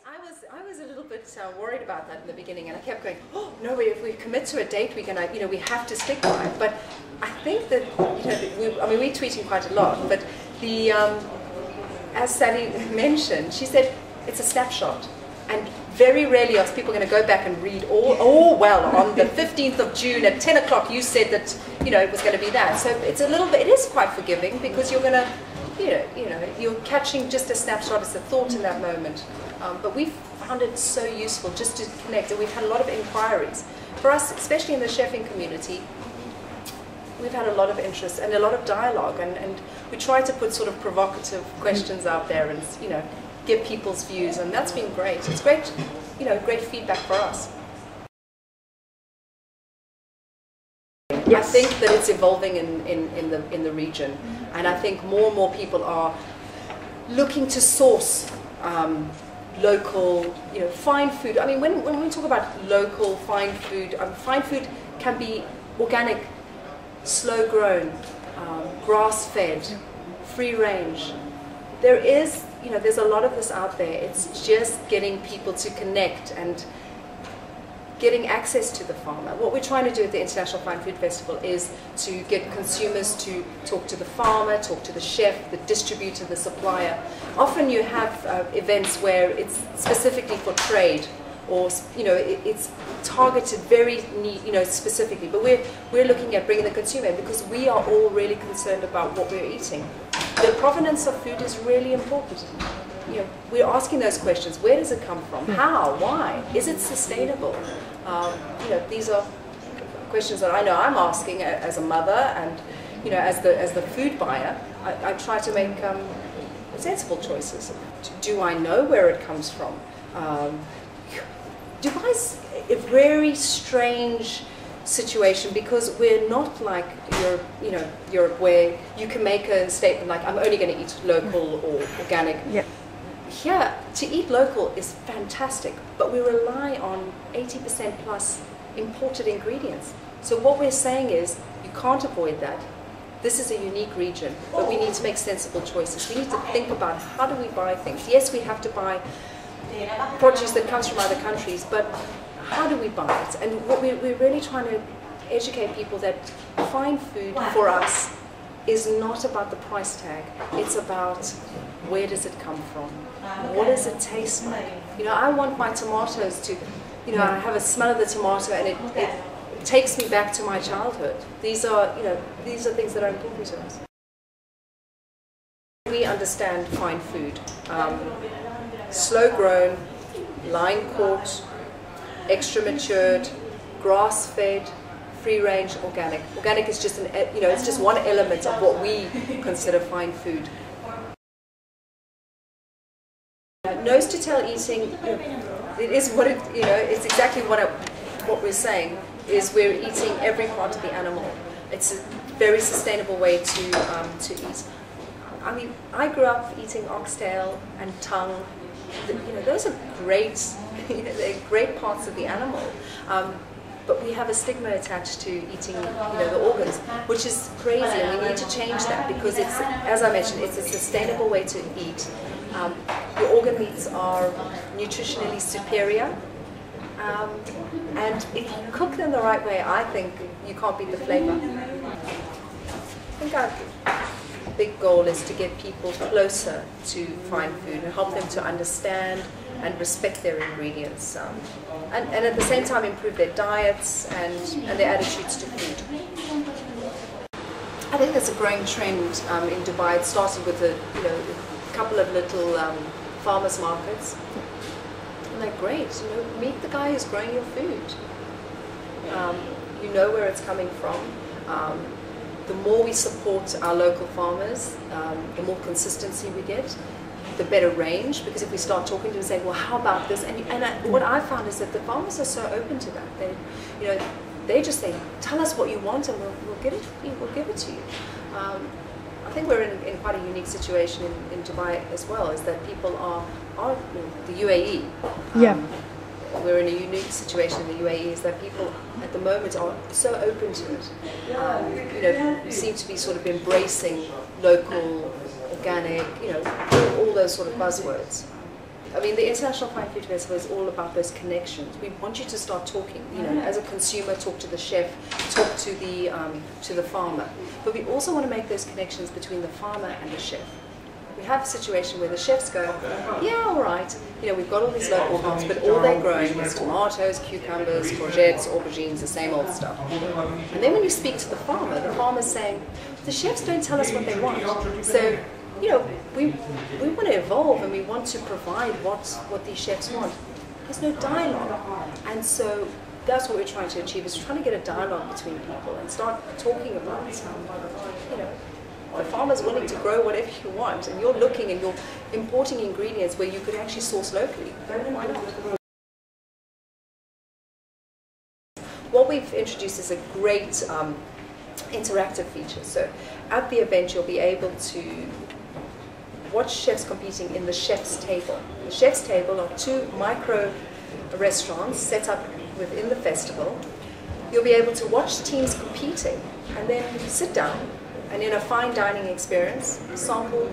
I was a little bit worried about that in the beginning, and I kept going, oh no, if we commit to a date, we're gonna, we have to stick by it. But I think that, we're tweeting quite a lot, but the, as Sally mentioned, she said it's a snapshot, and very rarely are people going to go back and read well, on the 15th of June at 10 o'clock you said that, it was going to be that. So it's a little bit, it is quite forgiving, because you're going to, you're catching just a snapshot, it's a thought in that moment. But we've found it so useful just to connect, and we've had a lot of inquiries. For us, especially in the chefing community, we've had a lot of interest and a lot of dialogue, and we try to put sort of provocative questions out there and, give people's views, and that's been great. It's great, great feedback for us. Yes. I think that it's evolving in the region, and I think more and more people are looking to source local, fine food. I mean, when we talk about local fine food can be organic, slow grown, grass fed, free range. There is, there's a lot of this out there. It's just getting people to connect and getting access to the farmer. What we're trying to do at the International Fine Food Festival is to get consumers to talk to the farmer, talk to the chef, the distributor, the supplier. Often you have events where it's specifically for trade, or it's targeted very specifically. But we're looking at bringing the consumer in, because we are all really concerned about what we're eating. The provenance of food is really important. We're asking those questions. Where does it come from? How? Why? Is it sustainable? These are questions that I know I'm asking as a mother, and as the food buyer. I try to make sensible choices. Do I know where it comes from? Dubai's a very strange situation, because we're not like Europe, where you can make a statement like, I'm only going to eat local or organic. Yep. Here, to eat local is fantastic, but we rely on 80% plus imported ingredients. So what we're saying is, you can't avoid that. This is a unique region, but we need to make sensible choices. We need to think about, how do we buy things? Yes, we have to buy produce that comes from other countries, but how do we buy it? And what we're really trying to educate people that fine food for us is not about the price tag. It's about, where does it come from? What does it taste like? I want my tomatoes to, I have a smell of the tomato, and it takes me back to my childhood. These are things that are important to us. We understand fine food. Slow grown, line caught, extra matured, grass fed, free range, organic. Organic is just it's just one element of what we consider fine food. Nose to tail eating, it is what it's exactly what we're saying, is we're eating every part of the animal. It's a very sustainable way to eat. I mean, I grew up eating oxtail and tongue. Those are great, they're great parts of the animal. But we have a stigma attached to eating, the organs, which is crazy, and we need to change that, because it's, as I mentioned, it's a sustainable way to eat. The organ meats are nutritionally superior, and if you cook them the right way, I think you can't beat the flavor. I think our big goal is to get people closer to fine food and help them to understand and respect their ingredients, and at the same time improve their diets and their attitudes to food. I think there's a growing trend in Dubai. It started with a couple of little farmers markets, and they're great. Meet the guy who's growing your food. You know where it's coming from. The more we support our local farmers, the more consistency we get, the better range, because if we start talking to them and saying, well, how about this? What I found is that the farmers are so open to that. They just say, tell us what you want, and we'll give it to you. I think we're in quite a unique situation in Dubai as well, is that people are the UAE. We're in a unique situation in the UAE, is that people at the moment are so open to it. Seem to be sort of embracing local, organic, all those sort of buzzwords. I mean, the International Fine Food Festival is all about those connections. We want you to start talking, you know, as a consumer, talk to the chef, talk to the farmer. But we also want to make those connections between the farmer and the chef. We have a situation where the chefs go, yeah, all right, you know, we've got all these local crops, but all they're growing is tomatoes, cucumbers, courgettes, aubergines, the same old stuff. And then when you speak to the farmer's saying, the chefs don't tell us what they want. So, you know, we want to evolve and we want to provide what these chefs want. There's no dialogue. And so that's what we're trying to achieve, is trying to get a dialogue between people and start talking about, you know, the farmer's willing to grow whatever you want, and you're looking and you're importing ingredients where you could actually source locally. Why not? What we've introduced is a great interactive feature. So at the event you'll be able to watch chefs competing in the chef's table. The chef's table are 2 micro restaurants set up within the festival. You'll be able to watch teams competing and then sit down and in a fine dining experience, sample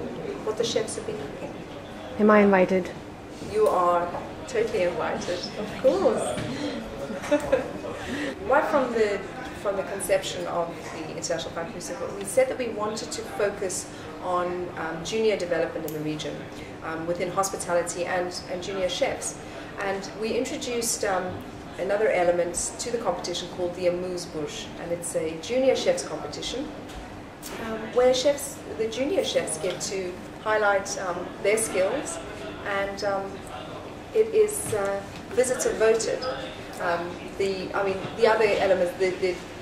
what the chefs have been cooking. Am I invited? You are totally invited, of course. Right from the conception of the International Fine Food Festival, we said that we wanted to focus on junior development in the region within hospitality and junior chefs. And we introduced another element to the competition called the amuse-bouche, and it's a junior chefs competition where the junior chefs get to highlight their skills, and it is visitor voted. The other elements,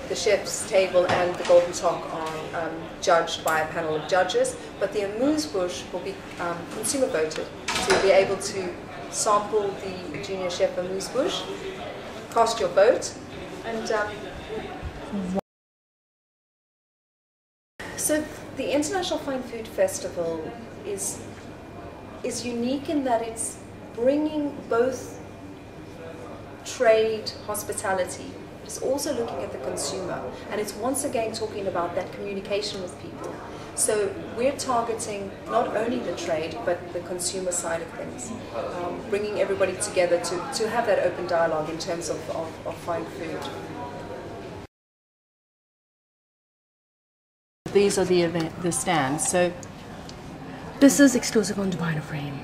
the chef's table and the golden talk are judged by a panel of judges, but the amuse-bouche will be consumer voted. So you'll be able to sample the junior chef amuse-bouche, cast your vote, and so the International Fine Food Festival is unique in that it's bringing both trade, hospitality, but it's also looking at the consumer, and it's once again talking about that communication with people. So we're targeting not only the trade but the consumer side of things, bringing everybody together to have that open dialogue in terms of fine food. These are the stands. So this is exclusive on Dubai in a Frame.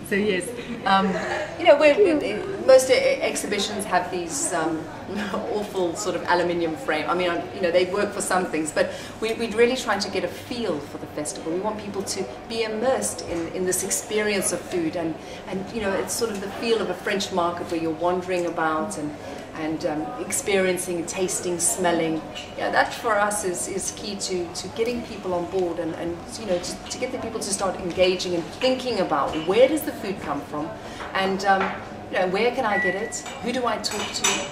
So yes, you know, most exhibitions have these awful sort of aluminium frame. I mean, you know, they work for some things, but we're really trying to get a feel for the festival. We want people to be immersed in this experience of food, and you know, it's sort of the feel of a French market where you're wandering about and experiencing, tasting, smelling. Yeah, that for us is key to getting people on board and you know, to get the people to start engaging and thinking about where does the food come from, and you know, where can I get it, who do I talk to,